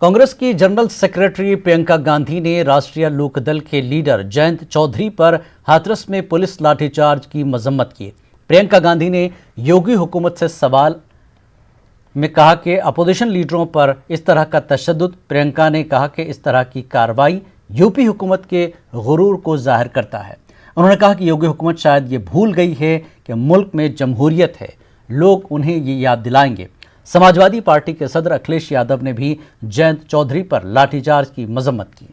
कांग्रेस की general secretary Priyanka Gandhi ने राष्ट्रीय लोकदल के लीडर जयंत चौधरी पर हाथरस में पुलिस लाठीचार्ज की मजम्मत की। प्रियंका गांधी ने योगी हुकूमत से सवाल में कहा कि अपोजिशन लीडरों पर इस तरह का तशद्दुद। प्रियंका ने कहा कि इस तरह की कार्रवाई यूपी हुकूमत के गुरूर को जाहिर करता है। उन्होंने कहा कि योगी हुकूमत शायद ये भूल गई है कि मुल्क में जमहूरियत है, लोग उन्हें ये याद दिलाएंगे। समाजवादी पार्टी के सदर अखिलेश यादव ने भी जयंत चौधरी पर लाठीचार्ज की मजम्मत की।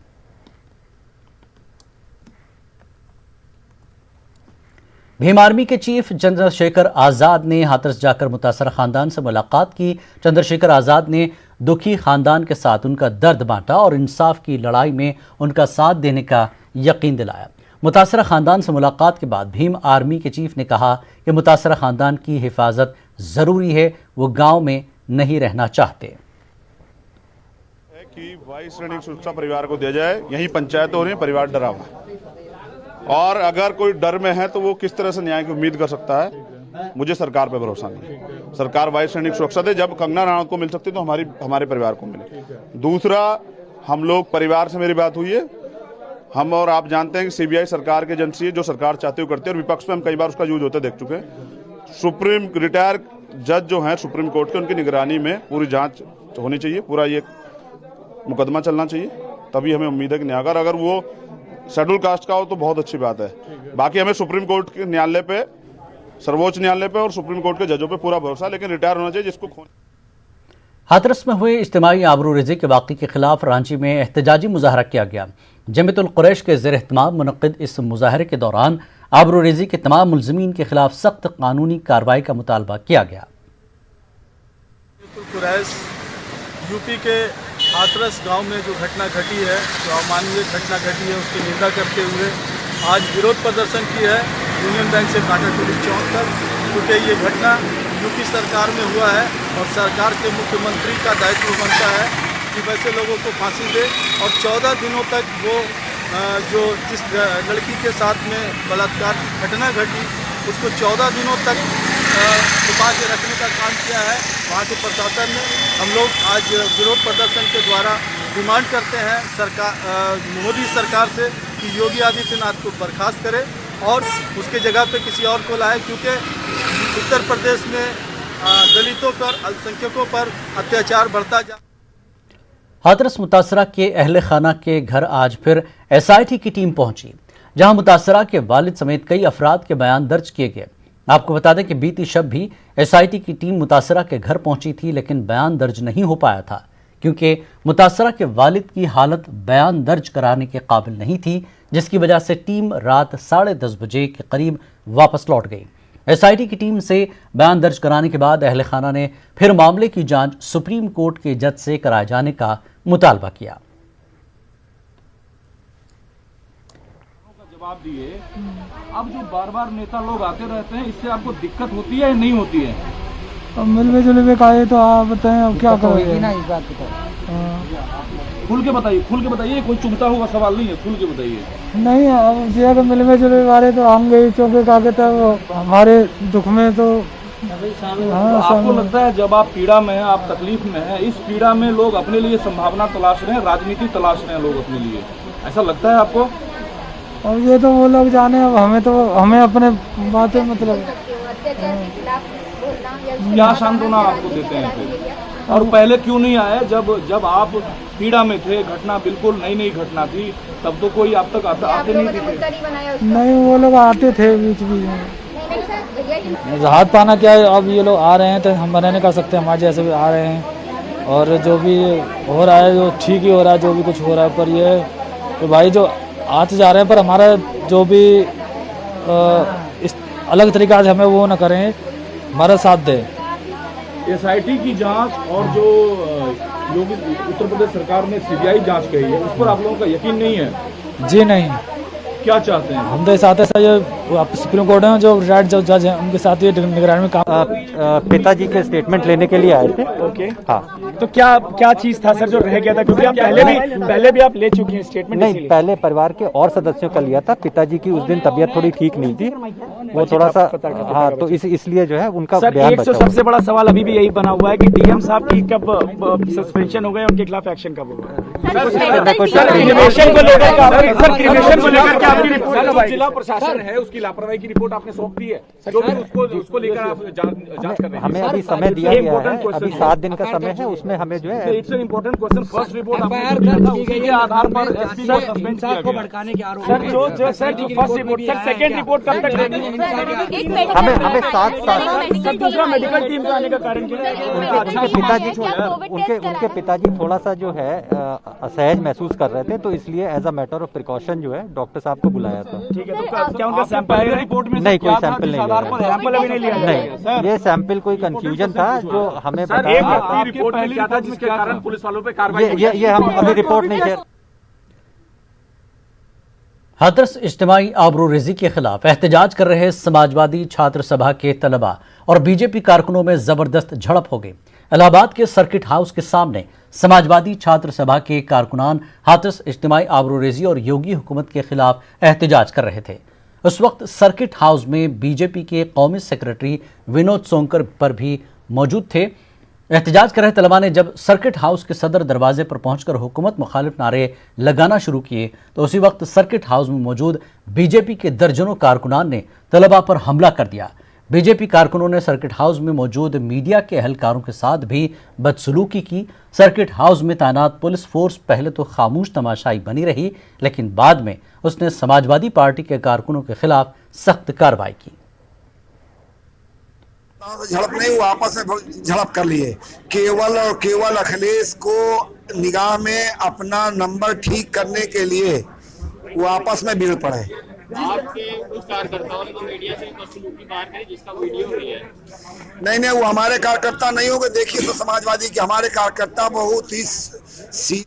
भीम आर्मी के चीफ चंद्रशेखर आजाद ने हाथरस जाकर मुतासर खानदान से मुलाकात की। चंद्रशेखर आजाद ने दुखी खानदान के साथ उनका दर्द बांटा और इंसाफ की लड़ाई में उनका साथ देने का यकीन दिलाया। मुतासर खानदान से मुलाकात के बाद भीम आर्मी के चीफ ने कहा कि मुतासर खानदान की हिफाजत ज़रूरी है, वो गांव में नहीं रहना चाहते। कि वायु श्रेणी सुरक्षा परिवार को दिया जाए। यही पंचायत हो रही है, परिवार डरा हुआ है और अगर कोई डर में है तो वो किस तरह से न्याय की उम्मीद कर सकता है। मुझे सरकार पे भरोसा नहीं। सरकार वायु श्रेणी सुरक्षा दे। जब कंगना रनौत को मिल सकती तो हमारे परिवार को मिले। दूसरा, हम लोग परिवार से मेरी बात हुई है। हम और आप जानते हैं कि सीबीआई सरकार की एजेंसी है, जो सरकार चाहती हुई करती है और विपक्ष में हम कई बार उसका यूज होते देख चुके हैं। सुप्रीम रिटायर जज जो हैं सुप्रीम कोर्ट के, उनकी निगरानी में पूरी जांच होनी चाहिए, पूरा ये मुकदमा चलना चाहिए, तभी हमें उम्मीद है कि न्याय। अगर वो शेड्यूल कास्ट का हो तो बहुत अच्छी बात है। बाकी हमें सुप्रीम कोर्ट के न्यायालय पे, सर्वोच्च न्यायालय पे और सुप्रीम कोर्ट के जजों पे पूरा भरोसा, लेकिन रिटायर होना चाहिए जिसको। हाथरस में हुए इज्तिमाई आबरूरेज़ी के वाक़े के खिलाफ रांची में एहतजाजी मुजाहरा किया गया। जमीयतुल कुरैश के ज़ेर एहतमाम मुनक़्क़िद इस मुजाहरे के दौरान आबरूरेज़ी के तमाम मुल्ज़िमीन के खिलाफ सख्त कानूनी कार्रवाई का मुतालबा किया गया। कुरैश यूपी के हाथरस गांव में जो घटना घटी है, जो अमानवीय घटना घटी है, उसकी निंदा करते हुए आज विरोध प्रदर्शन की है यूनियन बैंक से कांटाटोली चौक तक, क्योंकि ये घटना यूपी सरकार में हुआ है और सरकार के मुख्यमंत्री का दायित्व बनता है कि वैसे लोगों को फांसी दे और 14 दिनों तक वो जो जिस लड़की के साथ में बलात्कार की घटना घटी उसको 14 दिनों तक छुपा के रखने का काम किया है वहाँ के प्रशासन ने। हम लोग आज विरोध प्रदर्शन के द्वारा डिमांड करते हैं मोदी सरकार से कि योगी आदित्यनाथ को बर्खास्त करे और उसके जगह पे किसी और को लाए, क्योंकि उत्तर प्रदेश में दलितों पर, अल्पसंख्यकों पर अत्याचार बढ़ता जा। हाथरस मुतासरा के अहले खाना के घर आज फिर SIT की टीम पहुंची, जहां मुतासरा के वालिद समेत कई अफराद के बयान दर्ज किए गए। आपको बता दें कि बीती शब भी SIT की टीम मुतासरा के घर पहुंची थी, लेकिन बयान दर्ज नहीं हो पाया था क्योंकि मुतासरा के वालिद की हालत बयान दर्ज कराने के काबिल नहीं थी, जिसकी वजह से टीम रात 10:30 बजे के करीब वापस लौट गई। SIT की टीम से बयान दर्ज कराने के बाद अहले खाना ने फिर मामले की जांच सुप्रीम कोर्ट के जज से कराए जाने का मुतालबा किया। जवाब दिए, अब जो बार बार नेता लोग आते रहते हैं, इससे आपको दिक्कत होती है या नहीं होती है? अब मिलवे जुलवे का है तो आप बताएं, अब क्या करोगे ना, इस बात को खुल के बताइए, कोई चुभता हुआ सवाल नहीं है, खुल के बताइए। नहीं, अब जे अगर मिलवे जुलवे वाले तो हम गए चौके का के तब हमारे दुख में तो आपको लगता है जब आप पीड़ा में हैं, आप तकलीफ में हैं, इस पीड़ा में लोग अपने लिए संभावना तलाश रहे हैं, राजनीति तलाश रहे हैं लोग अपने लिए, ऐसा लगता है आपको? और ये तो वो लोग जाने, अब हमें अपने बातें मतलब क्या सांत्वना आपको देते हैं फिर? और पहले क्यों नहीं आए जब आप पीड़ा में थे, घटना बिल्कुल नई घटना थी, तब तो कोई आप तक आते नहीं थे? नहीं, वो लोग आते थे बीच में। हाथ पाना क्या है, अब ये लोग आ रहे हैं तो हम मना नहीं कर सकते, हमारे जैसे भी आ रहे हैं और जो भी हो रहा है जो ठीक ही हो रहा है, जो भी कुछ हो रहा है, पर ये तो भाई जो आते जा रहे हैं पर हमारा जो भी इस अलग तरीका से हमें वो ना करें, हमारा साथ दें। SIT की जांच और जो योगी उत्तर प्रदेश सरकार ने CBI जांच कही है, उस पर आप लोगों का यकीन नहीं है? जी नहीं। क्या चाहते हैं? हम तो साथ सुप्रीम कोर्ट हैं, जो रिटायर्ड जज हैं, उनके साथ ये निगरानी में काम। पिताजी के स्टेटमेंट लेने के लिए आए थे। ओके, हाँ। तो क्या चीज था सर जो रह गया था, क्योंकि आप पहले भी आप ले चुके हैं स्टेटमेंट? नहीं, पहले परिवार के और सदस्यों का लिया था। पिताजी की उस दिन तबीयत थोड़ी ठीक नहीं थी, वो थोड़ा सा हाँ, तो इसलिए जो है उनका सर बयान एक बचा तो हुआ है। सबसे बड़ा सवाल अभी भी यही बना हुआ है कि डीएम साहब की कब सस्पेंशन हो गए, उनके खिलाफ एक्शन कब होगा? सर क्रिमिनेशन को लेकर के आपकी रिपोर्ट, जिला प्रशासन है उसकी लापरवाही की रिपोर्ट आपने सौंप दी है, जो भी उसको लेकर आप जांच कर रहे हैं। हमें अभी समय दिया गया है, अभी 7 दिन का समय है, उसमें हमें जो है it's an important question. First report आपने दिया था, उसी के आधार पर एसपी को सस्पेंड किया गया। सर जो first report, sir second report कब तक रहेगी? हमें 7 साल सर दूसरा मेडिकल टीम का आने का कारण क्या है? उनके पिताजी उनके पिताजी थोड़ा सा जो है असहज महसूस कर रहे थे, तो इसलिए as a matter of precaution जो है डॉक्टर साहब को बुलाया था। ठीक है, तो क्या उनका सैंपल रिपोर्ट में नहीं, कोई सैंपल नहीं लिया गया। सैंपल अभी नहीं लिया नहीं, ये सैंपल कोई कंफ्यूजन था जो हमें बताया गया रिपोर्ट में क्या था जिसके कारण पुलिस वालों पे कार्रवाई था। ये हम अभी रिपोर्ट नहीं शेयर। हाथरस इज्तिमाई आबरूरेज़ी के खिलाफ एहतजाज कर रहे समाजवादी छात्र सभा के तलबा और बीजेपी कारकुनों में जबरदस्त झड़प हो गई। इलाहाबाद के सर्किट हाउस के सामने समाजवादी छात्र सभा के कारकुनान हाथरस इज्तिमाई आबरूरेज़ी और योगी हुकूमत के खिलाफ एहतजाज कर रहे थे। उस वक्त सर्किट हाउस में बीजेपी के कौमी सेक्रेटरी विनोद सोंकर पर भी मौजूद थे। एहतजाज कर रहे तलबा ने जब सर्किट हाउस के सदर दरवाजे पर पहुंचकर हुकूमत मुखालिफ नारे लगाना शुरू किए तो उसी वक्त सर्किट हाउस में मौजूद बीजेपी के दर्जनों कारकुनान ने तलबा पर हमला कर दिया। बीजेपी कारकुनों ने सर्किट हाउस में मौजूद मीडिया के एहलकारों के साथ भी बदसलूकी की। सर्किट हाउस में तैनात पुलिस फोर्स पहले तो खामोश तमाशाई बनी रही, लेकिन बाद में उसने समाजवादी पार्टी के कारकुनों के खिलाफ सख्त कार्रवाई की। झड़प नहीं हुआ, आपस में झड़प कर लिए। केवल और केवल अखिलेश को निगाह में अपना नंबर ठीक करने के लिए वो आपस में भीड़ पड़े। आपके कुछ कार्यकर्ताओं ने तो मीडिया से बदसलूकी बात करी जिसका वीडियो भी है। नहीं, वो हमारे कार्यकर्ता नहीं होंगे। देखिए तो समाजवादी के हमारे कार्यकर्ता बहुत ही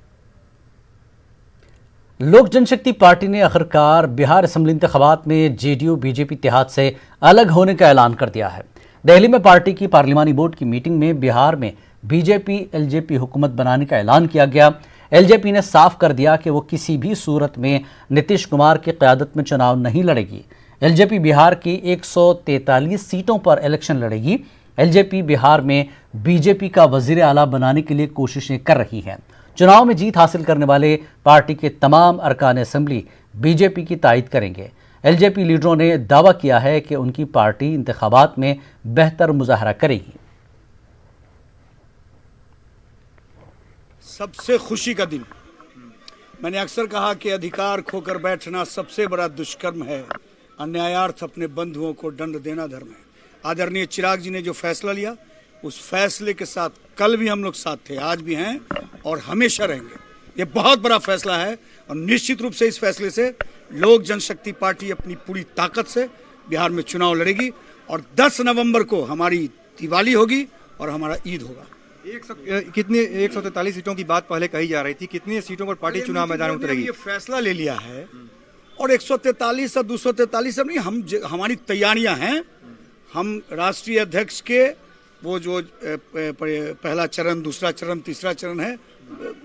लोक जनशक्ति पार्टी ने आखिरकार बिहार असेंबली इंतखाबात में जेडीयू बीजेपी इत्तेहाद से अलग होने का ऐलान कर दिया है। दिल्ली में पार्टी की पार्लिमानी बोर्ड की मीटिंग में बिहार में बीजेपी एलजेपी हुकूमत बनाने का ऐलान किया गया। एलजेपी ने साफ कर दिया कि वो किसी भी सूरत में नीतीश कुमार की क़यादत में चुनाव नहीं लड़ेगी। एलजेपी बिहार की 143 सीटों पर इलेक्शन लड़ेगी। एलजेपी बिहार में बीजेपी का वजीर आला बनाने के लिए कोशिशें कर रही है। चुनाव में जीत हासिल करने वाले पार्टी के तमाम अरकान असेंबली बीजेपी की तायद करेंगे। एलजेपी लीडरों ने दावा किया है कि उनकी पार्टी इंतखाबात में बेहतर मुजाहरा करेगी। सबसे खुशी का दिन। मैंने अक्सर कहा कि अधिकार खोकर बैठना सबसे बड़ा दुष्कर्म है, अन्यायार्थ अपने बंधुओं को दंड देना धर्म है। आदरणीय चिराग जी ने जो फैसला लिया, उस फैसले के साथ कल भी हम लोग साथ थे, आज भी हैं और हमेशा रहेंगे। ये बहुत बड़ा फैसला है और निश्चित रूप से इस फैसले से लोक जनशक्ति पार्टी अपनी पूरी ताकत से बिहार में चुनाव लड़ेगी और 10 नवंबर को हमारी दिवाली होगी और हमारा ईद होगा। कितनी 143 सीटों की बात पहले कही जा रही थी, कितनी सीटों पर पार्टी चुनाव मैदान में उतरेगी? ये फैसला ले लिया है और 143 और 243 सब नहीं, हमारी तैयारियां हैं। हम राष्ट्रीय अध्यक्ष के वो जो पहला चरण, दूसरा चरण, तीसरा चरण है,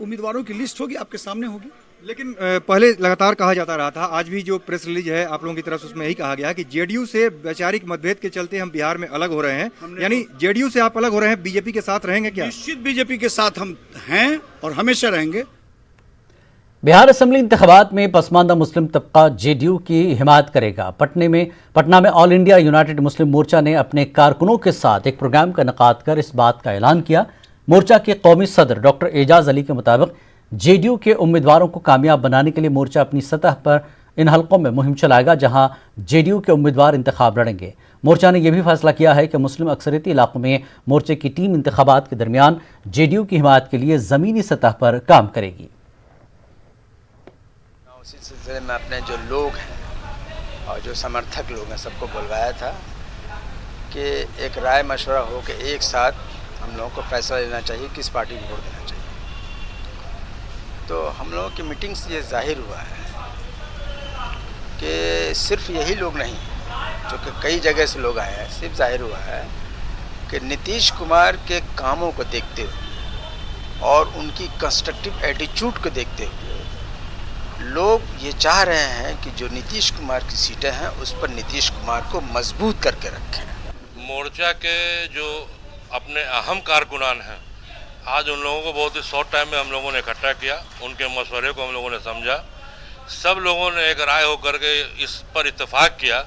उम्मीदवारों की लिस्ट होगी, आपके सामने होगी। लेकिन पहले लगातार कहा जाता रहा था, आज भी जो प्रेस रिलीज है आप लोगों की तरफ से उसमें यही कहा गया कि जेडीयू से वैचारिक मतभेद के चलते हम बिहार में अलग हो रहे हैं। यानी जेडीयू से आप अलग हो रहे हैं, बीजेपी के साथ रहेंगे क्या? निश्चित बीजेपी के साथ हम हैं और हमेशा रहेंगे। बिहार असेंबली इंतखाबात में पसमानदा मुस्लिम तबका जेडीयू की हिमायत करेगा। पटना में ऑल इंडिया यूनाइटेड मुस्लिम मोर्चा ने अपने कारकुनों के साथ एक प्रोग्राम का इनेकाद कर इस बात का ऐलान किया। मोर्चा के कौमी सदर डॉक्टर एजाज अली के मुताबिक जेडीयू के उम्मीदवारों को कामयाब बनाने के लिए मोर्चा अपनी सतह पर इन हलकों में मुहिम चलाएगा जहां जेडीयू के उम्मीदवार इंतखाब लड़ेंगे। मोर्चा ने यह भी फैसला किया है कि मुस्लिम अक्सरियती इलाकों में मोर्चे की टीम इंतखाबात के दरमियान जेडीयू की हिमायत के लिए ज़मीनी सतह पर काम करेगी। उसी सिलसिले में अपने जो लोग हैं और जो समर्थक लोग हैं सबको बुलवाया था कि एक राय मशवरा हो कि एक साथ हम लोगों को फैसला लेना चाहिए किस पार्टी को वोट देना चाहिए। तो हम लोगों की मीटिंग से ये जाहिर हुआ है कि सिर्फ यही लोग नहीं, जो कि कई जगह से लोग आए हैं, सिर्फ जाहिर हुआ है कि नीतीश कुमार के कामों को देखते हुए और उनकी कंस्ट्रक्टिव एटीट्यूड को देखते हुए लोग ये चाह रहे हैं कि जो नीतीश कुमार की सीटें हैं उस पर नीतीश कुमार को मजबूत करके रखें। मोर्चा के जो अपने अहम कारकुनान हैं, आज उन लोगों को बहुत ही शॉर्ट टाइम में हम लोगों ने इकट्ठा किया, उनके मशवरे को हम लोगों ने समझा। सब लोगों ने एक राय होकर के इस पर इत्तेफाक किया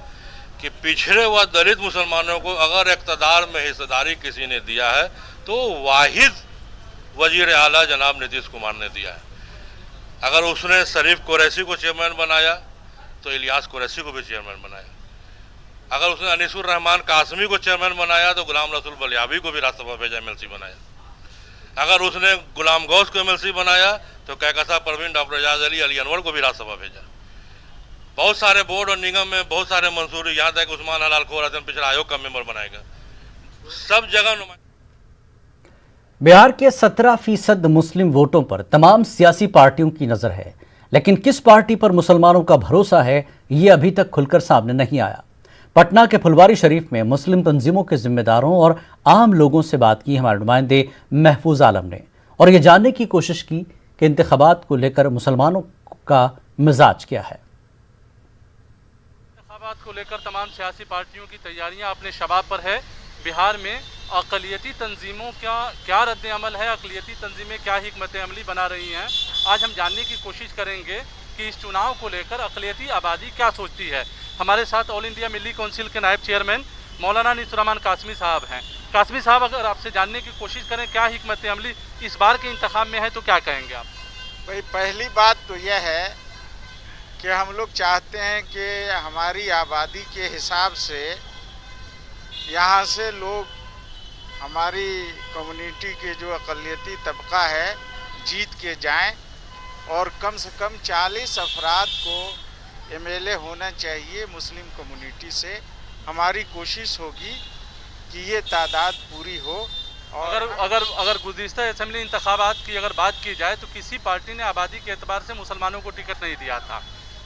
कि पिछड़े व दलित मुसलमानों को अगर इक़्तिदार में हिस्सेदारी किसी ने दिया है तो वाहिद वजीर आला जनाब नीतीश कुमार ने दिया है। अगर उसने शरीफ कुरैशी को चेयरमैन बनाया तो इलियास कुरैशी को भी चेयरमैन बनाया। अगर उसने अनीसुर रहमान कासमी को चेयरमैन बनाया तो गुलाम रसूल बलियाबी को भी राज्यसभा भेजा, एमएलसी बनाया। अगर उसने गुलाम गौस को एमएलसी बनाया तो कहकशा परवीन डॉक्टर एजाज अली अनवर को भी राज्यसभा भेजा। बहुत सारे बोर्ड और निगम में बहुत सारे मंसूरी, यहाँ तक उस्मान हलाल खोरासन पिछड़ा आयोग का मेंबर बनाएगा। सब जगह बिहार के 17% मुस्लिम वोटों पर तमाम सियासी पार्टियों की नजर है, लेकिन किस पार्टी पर मुसलमानों का भरोसा है ये अभी तक खुलकर सामने नहीं आया। पटना के फुलवारी शरीफ में मुस्लिम तंजीमों के जिम्मेदारों और आम लोगों से बात की हमारे नुमाइंदे महफूज आलम ने, और ये जानने की कोशिश की कि इंतखाबात को लेकर मुसलमानों का मिजाज क्या है। इंतखाबात को लेकर तमाम सियासी पार्टियों की तैयारियां अपने शबाब पर है। बिहार में अक़लियती तंजीमों का क्या रद्द अमल है, अक़लियती तंजीमें क्या हिकमत अमली बना रही हैं, आज हम जानने की कोशिश करेंगे कि इस चुनाव को लेकर अक़लियती आबादी क्या सोचती है। हमारे साथ ऑल इंडिया मिली काउंसिल के नायब चेयरमैन मौलाना अनीसुर कासमी साहब हैं। कासमी साहब, अगर आपसे जानने की कोशिश करें क्या हिकमत अमली इस बार के इंतखाब में है तो क्या कहेंगे आप? भाई, पहली बात तो यह है कि हम लोग चाहते हैं कि हमारी आबादी के हिसाब से यहाँ से लोग, हमारी कम्युनिटी के जो अक़लियती तबका है, जीत के जाएं और कम से कम 40 अफराद को एमएलए होना चाहिए मुस्लिम कम्युनिटी से। हमारी कोशिश होगी कि ये तादाद पूरी हो। और अगर गुज़िश्ता असेंबली इंतखाबात की अगर बात की जाए तो किसी पार्टी ने आबादी के एतबार से मुसलमानों को टिकट नहीं दिया था।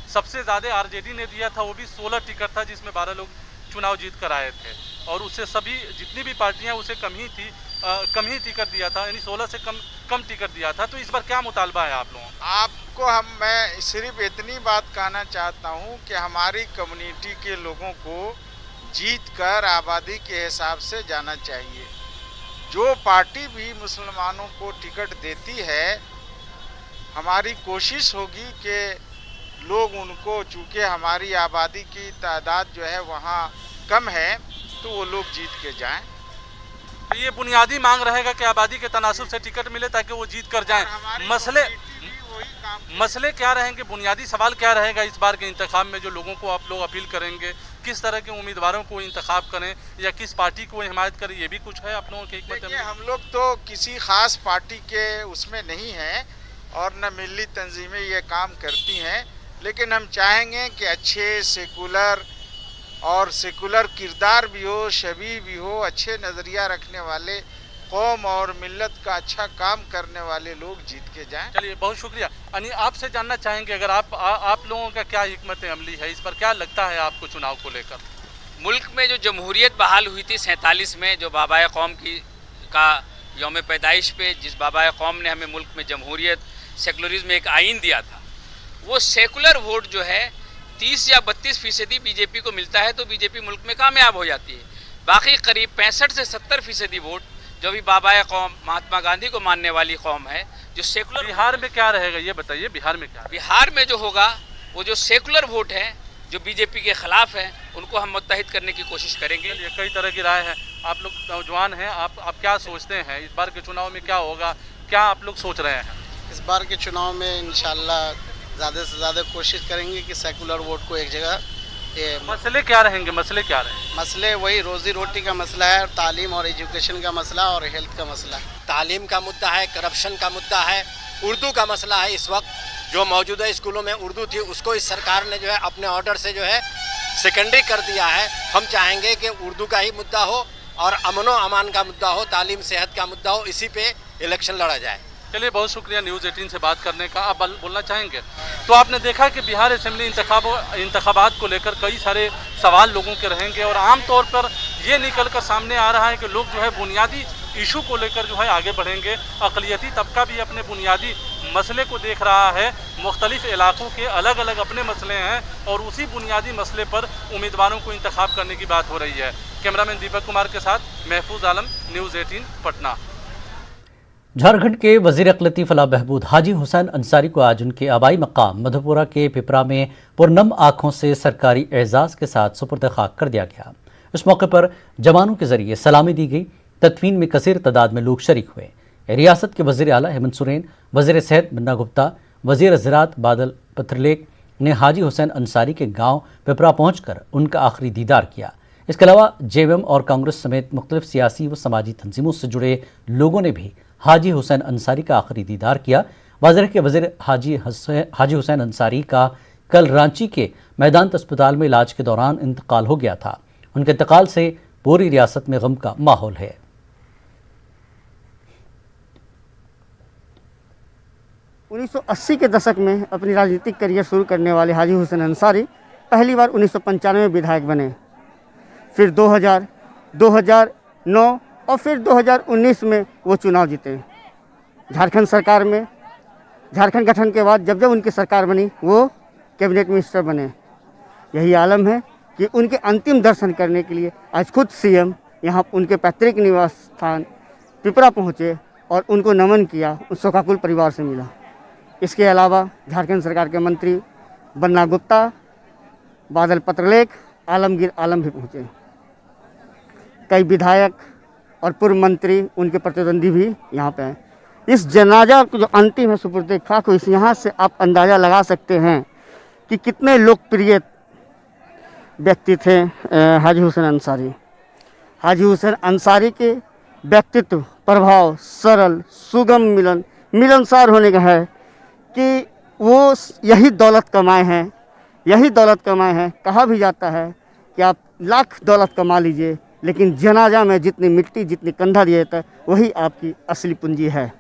सबसे ज़्यादा आरजेडी ने दिया था, वो भी 16 टिकट था, जिसमें 12 लोग चुनाव जीत कर आए थे, और उससे सभी जितनी भी पार्टियां उसे कम ही टिकट दिया था, यानी 16 से कम टिकट दिया था। तो इस बार क्या मुतालबा है आप लोगों? आपको मैं सिर्फ इतनी बात कहना चाहता हूं कि हमारी कम्युनिटी के लोगों को जीत कर आबादी के हिसाब से जाना चाहिए। जो पार्टी भी मुसलमानों को टिकट देती है, हमारी कोशिश होगी कि लोग उनको, चूँकि हमारी आबादी की तादाद जो है वहाँ कम है, तो वो लोग जीत के जाएं। ये बुनियादी मांग रहेगा कि आबादी के तनासुब से टिकट मिले ताकि वो जीत कर जाएं। मसले क्या रहेंगे, बुनियादी सवाल क्या रहेगा इस बार के इंतखाब में, जो लोगों को आप लोग अपील करेंगे? किस तरह के उम्मीदवारों को इंतखाब करें या किस पार्टी को हिमायत करें, ये भी कुछ है आप लोगों की हिकमत अमली? हम लोग तो किसी ख़ास पार्टी के उसमें नहीं हैं और न मिली तंजीमें ये काम करती हैं, लेकिन हम चाहेंगे कि अच्छे सेकुलर किरदार भी हो, शबीह भी हो, अच्छे नज़रिया रखने वाले, कौम और मिल्लत का अच्छा काम करने वाले लोग जीत के जाएं। चलिए, बहुत शुक्रिया। यानी आपसे जानना चाहेंगे अगर आप लोगों का क्या हिकमत अमली है इस पर, क्या लगता है आपको चुनाव को लेकर? मुल्क में जो जमहूरियत बहाल हुई थी 47 में, जो बाबाए कौम का यौम पैदाइश पे जिस बाबाए कौम ने हमें मुल्क में जमहूरियत, सेकुलरिज्म एक आइन दिया था, वो सेकुलर वोट जो है 30 या 32% बीजेपी को मिलता है तो बीजेपी मुल्क में कामयाब हो जाती है। बाकी करीब 65 से 70% वोट जो भी बाबाए कौम, महात्मा गांधी को मानने वाली कौम है, जो सेकुलर। बिहार में क्या रहेगा ये बताइए, बिहार में क्या? बिहार में जो होगा वो जो सेकुलर वोट है, जो बीजेपी के खिलाफ है, उनको हम मुत्तहिद करने की कोशिश करेंगे। कई तरह की राय है, आप लोग नौजवान हैं, आप क्या सोचते हैं इस बार के चुनाव में क्या होगा, क्या आप लोग सोच रहे हैं? इस बार के चुनाव में इंशाल्लाह ज़्यादा से ज़्यादा कोशिश करेंगे कि सेकुलर वोट को एक जगह। मसले क्या रहेंगे? मसले वही रोजी रोटी का मसला है, तालीम और एजुकेशन का मसला और हेल्थ का मसला है। तालीम का मुद्दा है, करप्शन का मुद्दा है, उर्दू का मसला है। इस वक्त जो मौजूदा स्कूलों में उर्दू थी उसको इस सरकार ने जो है अपने ऑर्डर से जो है सेकेंडरी कर दिया है। हम चाहेंगे कि उर्दू का ही मुद्दा हो और अमन व अमान का मुद्दा हो, तालीम सेहत का मुद्दा हो, इसी पे इलेक्शन लड़ा जाए। चलिए, बहुत शुक्रिया न्यूज़ 18 से बात करने का। आप बोलना चाहेंगे? तो आपने देखा कि बिहार असेंबली इंतखाबात को लेकर कई सारे सवाल लोगों के रहेंगे और आम तौर पर ये निकल कर सामने आ रहा है कि लोग जो है बुनियादी इशू को लेकर जो है आगे बढ़ेंगे। अक़लियती तबका भी अपने बुनियादी मसले को देख रहा है। मुख्तलिफ इलाकों के अलग अलग अपने मसले हैं और उसी बुनियादी मसले पर उम्मीदवारों को इंतखाब करने की बात हो रही है। कैमरामैन दीपक कुमार के साथ महफूज आलम, न्यूज़ 18 पटना। झारखंड के वजीर अक़लियती फलाह बहबूद हाजी हुसैन अंसारी को आज उनके आबाई मकाम मधुपुरा के पिपरा में पुरनम आँखों से सरकारी एजाज़ के साथ सुपुर्द खाक कर दिया गया। इस मौके पर जवानों के जरिए सलामी दी गई। तदफीन में कसीर तादाद में लोग शरीक हुए। रियासत के वज़ीर आला हेमंत सोरेन, वज़ीर सेहत बन्ना गुप्ता, वज़ीर ज़राअत बादल पत्रलेख ने हाजी हुसैन अंसारी के गाँव पिपरा पहुँचकर उनका आखिरी दीदार किया। इसके अलावा जेएमएम और कांग्रेस समेत मुख्तलिफ सियासी व समाजी तंजीमों से जुड़े लोगों ने भी हाजी हुसैन अंसारी का आखिरी दीदार किया। वाज़ेह के वज़ीर हाजी हुसैन अंसारी का कल रांची के मैदान अस्पताल में इलाज के दौरान इंतकाल हो गया था। उनके इंतकाल से पूरी रियासत में गम का माहौल है। उन्नीस 1980 के दशक में अपनी राजनीतिक करियर शुरू करने वाले हाजी हुसैन अंसारी पहली बार 1995 में विधायक बने, फिर 2000, 2009 और फिर 2019 में वो चुनाव जीते। झारखंड सरकार में झारखंड गठन के बाद जब उनकी सरकार बनी वो कैबिनेट मिनिस्टर बने। यही आलम है कि उनके अंतिम दर्शन करने के लिए आज खुद सीएम यहाँ उनके पैतृक निवास स्थान पिपरा पहुँचे और उनको नमन किया, उस शोकाकुल परिवार से मिला। इसके अलावा झारखंड सरकार के मंत्री बन्ना गुप्ता, बादल पत्रलेख, आलमगीर आलम भी पहुँचे। कई विधायक और पूर्व मंत्री, उनके प्रतिद्वंदी भी यहाँ पे हैं। इस जनाजा जो अंतिम है सुपुर्द खाक हुई, यहाँ से आप अंदाज़ा लगा सकते हैं कि कितने लोकप्रिय व्यक्ति थे हाजी हुसैन अंसारी। हाजी हुसैन अंसारी के व्यक्तित्व, प्रभाव, सरल, सुगम मिलनसार होने का है कि वो यही दौलत कमाए हैं, यही दौलत कमाए हैं। कहा भी जाता है कि आप लाख दौलत कमा लीजिए, लेकिन जनाजा में जितनी मिट्टी, जितनी कंधा दिया जाता है, वही आपकी असली पूंजी है।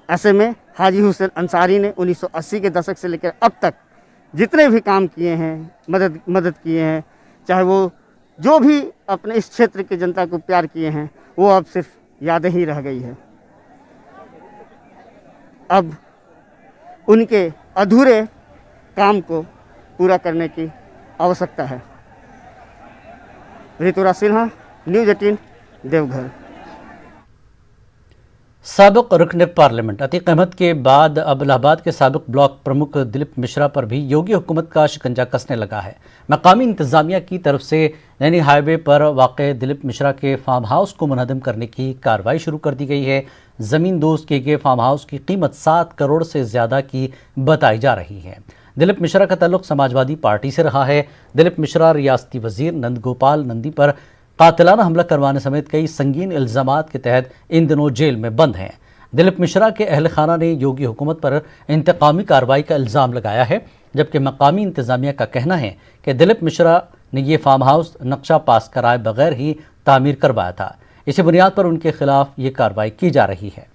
ऐसे में हाजी हुसैन अंसारी ने 1980 के दशक से लेकर अब तक जितने भी काम किए हैं, मदद किए हैं, चाहे वो जो भी अपने इस क्षेत्र की जनता को प्यार किए हैं, वो अब सिर्फ यादें ही रह गई है। अब उनके अधूरे काम को पूरा करने की आवश्यकता है। ऋतुराज सिन्हा, न्यूज़ 18 देवघर। साबिक रुकन पार्लियामेंट अतीक अहमद के बाद अब इलाहाबाद के साबिक ब्लॉक प्रमुख दिलीप मिश्रा पर भी योगी हुकूमत का शिकंजा कसने लगा है। मकामी इंतजामिया की तरफ से नैनी हाईवे पर वाक़ दिलीप मिश्रा के फार्म हाउस को मुनहदम करने की कार्रवाई शुरू कर दी गई है। ज़मीन दोस्त किए गए फार्म हाउस की कीमत 7 करोड़ से ज़्यादा की बताई जा रही है। दिलीप मिश्रा का ताल्लुक समाजवादी पार्टी से रहा है। दिलीप मिश्रा रियासती वजीर नंदगोपाल नंदी पर कातिलाना हमला करवाने समेत कई संगीन इल्ज़ामात के तहत इन दिनों जेल में बंद हैं। दिलीप मिश्रा के अहल खाना ने योगी हुकूमत पर इंतकामी कार्रवाई का इल्ज़ाम लगाया है, जबकि मकामी इंतज़ामिया का कहना है कि दिलीप मिश्रा ने ये फार्म हाउस नक्शा पास कराए बगैर ही तामीर करवाया था। इसी बुनियाद पर उनके खिलाफ ये कार्रवाई की जा रही है।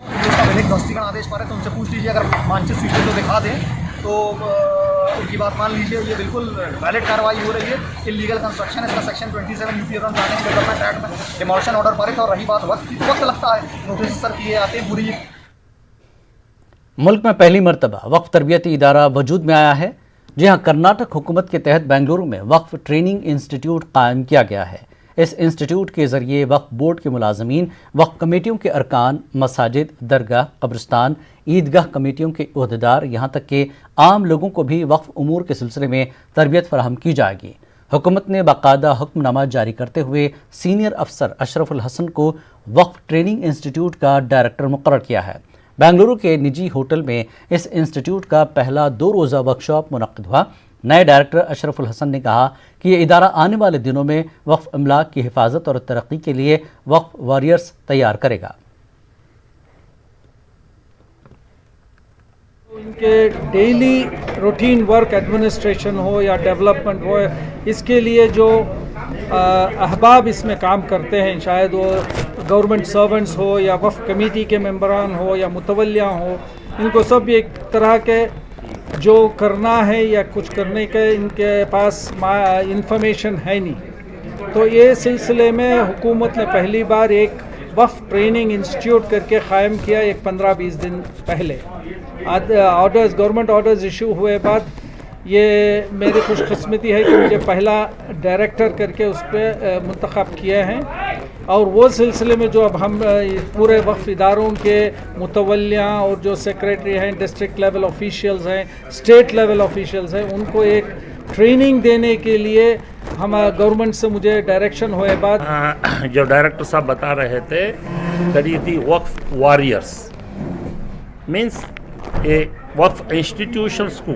आदेश पा रहे तो उनसे पूछ लीजिए, अगर मानचित्र स्वीकृत तो दिखा दें तो उनकी बात मान लीजिए। ये बिल्कुल वैलिड कार्रवाई हो रही है। इलीगल कंस्ट्रक्शन, इसका section 27 UP urban planning development act में डिमोलिशन ऑर्डर पारित। और रही बात वक्त लगता है, नोटिस सर किए आते बुरी। मुल्क में पहली मरतबा वक्फ तरबियती इदारा वजूद में आया है। जी हाँ, कर्नाटक हुकूमत के तहत बेंगलुरु में वक्फ ट्रेनिंग इंस्टीट्यूट कायम किया गया है। इस इंस्टीट्यूट के ज़रिए वक्फ बोर्ड के मुलाजमीन, वक्फ कमेटियों के अरकान, मसाजिद, दरगाह, कब्रिस्तान, ईदगाह कमेटियों के ओहदेदार, यहाँ तक कि आम लोगों को भी वक्फ उमूर के सिलसिले में तरबियत फराहम की जाएगी। हुकूमत ने बाकायदा हुक्मनामा जारी करते हुए सीनियर अफसर अशरफुल हसन को वक्फ ट्रेनिंग इंस्टीट्यूट का डायरेक्टर मुकर्रर किया है। बेंगलुरु के निजी होटल में इस इंस्टीट्यूट का पहला 2 रोज़ा वर्कशॉप मुनक्किद हुआ। नए डायरेक्टर अशरफुल हसन ने कहा कि ये इदारा आने वाले दिनों में वक्फ अमलाक की हिफाजत और तरक्की के लिए वक्फ वॉरियर्स तैयार करेगा। इनके डेली रूटीन वर्क एडमिनिस्ट्रेशन हो या डेवलपमेंट हो, इसके लिए जो अहबाब इसमें काम करते हैं, शायद वो गवर्नमेंट सर्वेंट्स हो या वक्फ कमेटी के मेंबरान हो या मुतवल्लिया हो, इनको सब एक तरह के जो करना है या कुछ करने के इनके पास इंफॉर्मेशन है नहीं। तो ये सिलसिले में हुकूमत ने पहली बार एक वफ़ ट्रेनिंग इंस्टीट्यूट करके क़ायम किया एक 15-20 दिन पहले। ऑर्डर्स, गवर्नमेंट ऑर्डर्स इशू हुए बाद ये मेरी खुशकिस्मती है कि मुझे पहला डायरेक्टर करके उस पर मुंतखब किए हैं, और वो सिलसिले में जो अब हम पूरे वक्फ इदारों के मुतवल्लियाँ और जो सेक्रेटरी हैं, डिस्ट्रिक्ट लेवल ऑफिशियल्स हैं, स्टेट लेवल ऑफिशियल्स हैं, उनको एक ट्रेनिंग देने के लिए हम गवर्नमेंट से मुझे डायरेक्शन हुए बाद जो डायरेक्टर साहब बता रहे थे that the Waqf warriors means A Waqf institutions को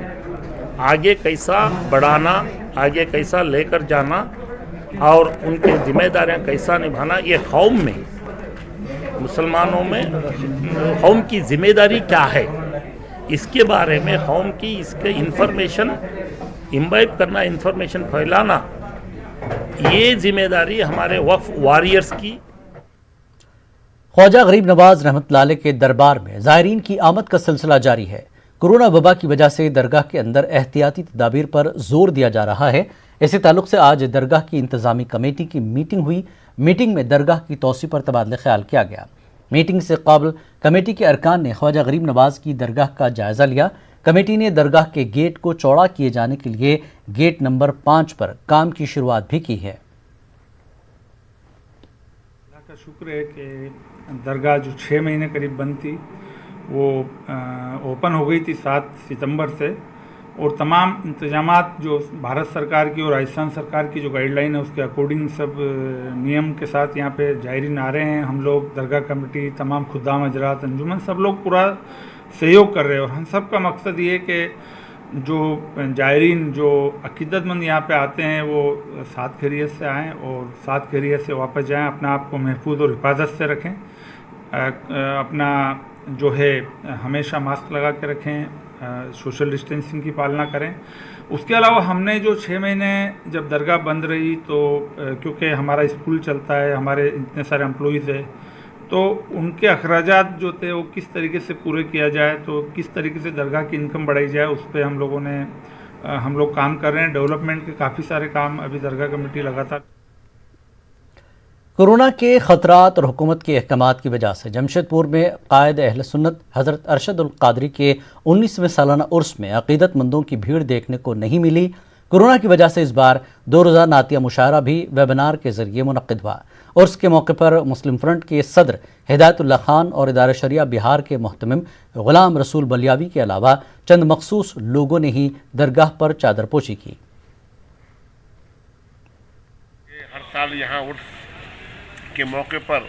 आगे कैसा बढ़ाना, आगे कैसा लेकर जाना और उनकी जिम्मेदारियां कैसा निभाना, ये कौम में, मुसलमानों में कौम की जिम्मेदारी क्या है, इसके बारे में कौम की इसके इंफॉर्मेशन इम्बाइब करना, इंफॉर्मेशन फैलाना, ये जिम्मेदारी हमारे वक्फ वॉरियर्स की। ख्वाजा गरीब नवाज रहमतुल्लाह अलैह के दरबार में ज़ायरीन की आमद का सिलसिला जारी है। कोरोना वबा की वजह से दरगाह के अंदर एहतियाती तदाबीर पर जोर दिया जा रहा है। इसी ताल्लुक से आज दरगाह की इंतज़ामी कमेटी की मीटिंग हुई। मीटिंग में दरगाह की तौसी पर तबादला ख्याल किया गया। मीटिंग से कबल कमेटी के अरकान ने ख्वाजा गरीब नवाज की दरगाह का जायज़ा लिया। कमेटी ने दरगाह के गेट को चौड़ा किए जाने के लिए गेट नंबर 5 पर काम की शुरुआत भी की है। अल्लाह का शुक्र है कि दरगाह जो 6 महीने करीब बंद थी वो ओपन हो गई थी 7 सितंबर से, और तमाम इंतजामात जो भारत सरकार की और राजस्थान सरकार की जो गाइडलाइन है उसके अकॉर्डिंग सब नियम के साथ यहाँ पे जायरीन आ रहे हैं। हम लोग दरगाह कमेटी, तमाम खुदाम हजरात, अंजुमन, सब लोग पूरा सहयोग कर रहे हैं, और हम सब का मकसद ये है कि जो जायरीन, जो अकीदतमंद यहाँ पे आते हैं वो सात खैरियत से आएँ और सात खैरियत से वापस जाएँ, अपना आप को महफूज और हिफाजत से रखें, अपना जो है हमेशा मास्क लगा के रखें, सोशल डिस्टेंसिंग की पालना करें। उसके अलावा हमने जो 6 महीने जब दरगाह बंद रही तो क्योंकि हमारा स्कूल चलता है, हमारे इतने सारे एम्प्लॉइज़ है, तो उनके अखराजात जो थे वो किस तरीके से पूरे किया जाए, तो किस तरीके से दरगाह की इनकम बढ़ाई जाए, उस पर हम लोग काम कर रहे हैं। डेवलपमेंट के काफ़ी सारे काम अभी दरगाह कमेटी लगातार। कोरोना के खतरात और हुकूमत के अहकामात की वजह से जमशेदपुर में कायद अहल सुन्नत हज़रत अरशदुल क़ादरी के 19वें सालाना उर्स में अक़ीदतमंदों की भीड़ देखने को नहीं मिली। कोरोना की वजह से इस बार 2 रोज़ा नातिया मुशायरा भी वेबिनार के ज़रिए मुनक़्क़िद हुआ। उर्स के मौके पर मुस्लिम फ्रंट के सदर हिदायतुल्लाह खान और इदारा शरिया बिहार के मुहतमिम ग़ुलाम रसूल बलियावी के अलावा चंद मखसूस लोगों ने ही दरगाह पर चादरपोशी की। हर साल यहाँ उर्स के मौके पर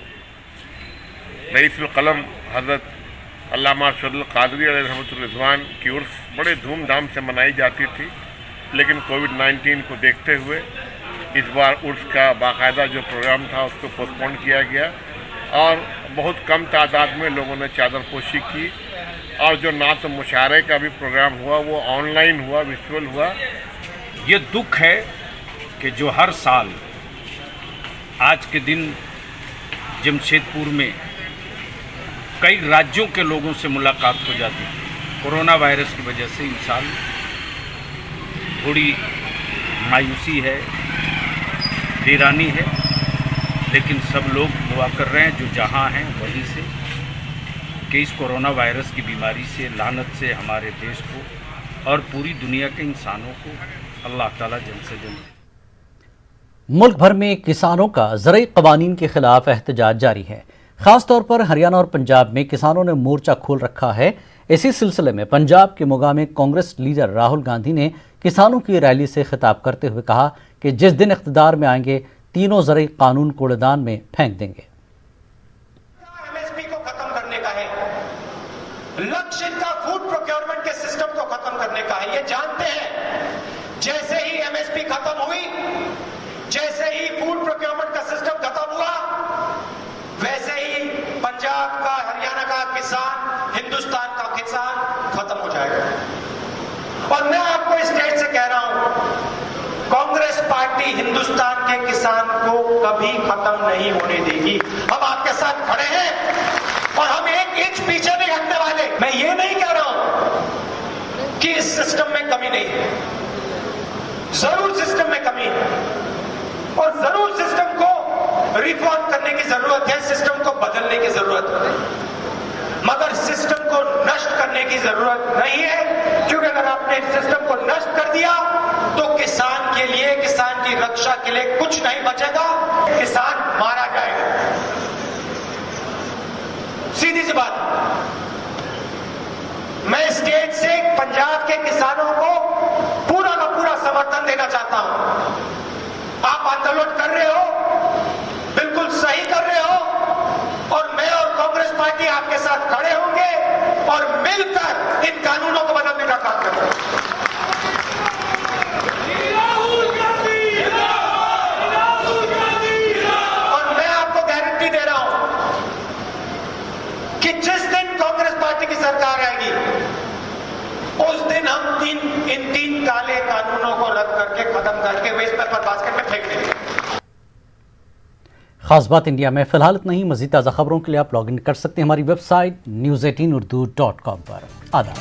रईसुल कलम हज़रत अल्लामा अरशदुल क़ादरी रहमतुल्लाह रिज़वान की उर्स बड़े धूमधाम से मनाई जाती थी, लेकिन कोविड-19 को देखते हुए इस बार उर्स का बाकायदा जो प्रोग्राम था उसको पोस्टपोन किया गया और बहुत कम तादाद में लोगों ने चादरपोशी की, और जो नात मुशायरे का भी प्रोग्राम हुआ वो ऑनलाइन हुआ, वर्चुअल हुआ। ये दुख है कि जो हर साल आज के दिन जमशेदपुर में कई राज्यों के लोगों से मुलाकात हो जाती थी, कोरोना वायरस की वजह से इस साल थोड़ी मायूसी है, वीरानी है, लेकिन सब लोग दुआ कर रहे हैं जो जहां हैं वहीं से कि इस कोरोना वायरस की बीमारी से, लानत से हमारे देश को और पूरी दुनिया के इंसानों को अल्लाह ताला जल्द से जल्द। मुल्क भर में किसानों का ज़रई क़वानीन के खिलाफ एहतजाज जारी है। ख़ास तौर पर हरियाणा और पंजाब में किसानों ने मोर्चा खोल रखा है। इसी सिलसिले में पंजाब के मोगा में कांग्रेस लीडर राहुल गांधी ने किसानों की रैली से खिताब करते हुए कहा कि जिस दिन इक़्तिदार में आएंगे तीनों ज़रई कानून कूड़ेदान में फेंक देंगे। एमएसपी को खत्म करने का है, लक्ष्य का फूड प्रोक्योरमेंट के सिस्टम को खत्म करने का है। ये जानते हैं जैसे ही एमएसपी खत्म हुई, जैसे ही फूड प्रोक्योरमेंट का सिस्टम खत्म हुआ, वैसे ही पंजाब का, हरियाणा का किसान, हिंदुस्तान का किसान खत्म हो जाएगा। और मैं आपको इस स्टेट से कह रहा हूं, कांग्रेस पार्टी हिंदुस्तान के किसान को कभी खत्म नहीं होने देगी। हम आपके साथ खड़े हैं और हम 1 इंच पीछे नहीं हटने वाले। मैं ये नहीं कह रहा हूं कि इस सिस्टम में कमी नहीं है, जरूर सिस्टम में कमी है, और जरूर सिस्टम को रिफॉर्म करने की जरूरत है, सिस्टम को बदलने की जरूरत है, मगर सिस्टम को नष्ट करने की जरूरत नहीं है, क्योंकि अगर आपने सिस्टम को नष्ट कर दिया तो किसान के लिए, किसान की रक्षा के लिए कुछ नहीं बचेगा, किसान मारा जाएगा। सीधी सी बात, मैं स्टेट से पंजाब के किसानों को पूरा का पूरा समर्थन देना चाहता हूं। आप आंदोलन कर रहे हो, बिल्कुल सही कर रहे हो, और मैं और कांग्रेस पार्टी आपके साथ खड़े होंगे और मिलकर इन कानूनों को बदलने का काम करेंगे। और मैं आपको गारंटी दे रहा हूं कि जिस दिन कांग्रेस पार्टी की सरकार आएगी उस दिन हम इन तीन काले कानूनों को रद्द करके, खत्म करके वेस्ट पेपर बास्केट में फेंक देंगे। खास बात इंडिया में फिलहाल इतना ही। मजीद ताज़ा खबरों के लिए आप लॉग इन कर सकते हैं हमारी वेबसाइट news18urdu.com पर। आदाब।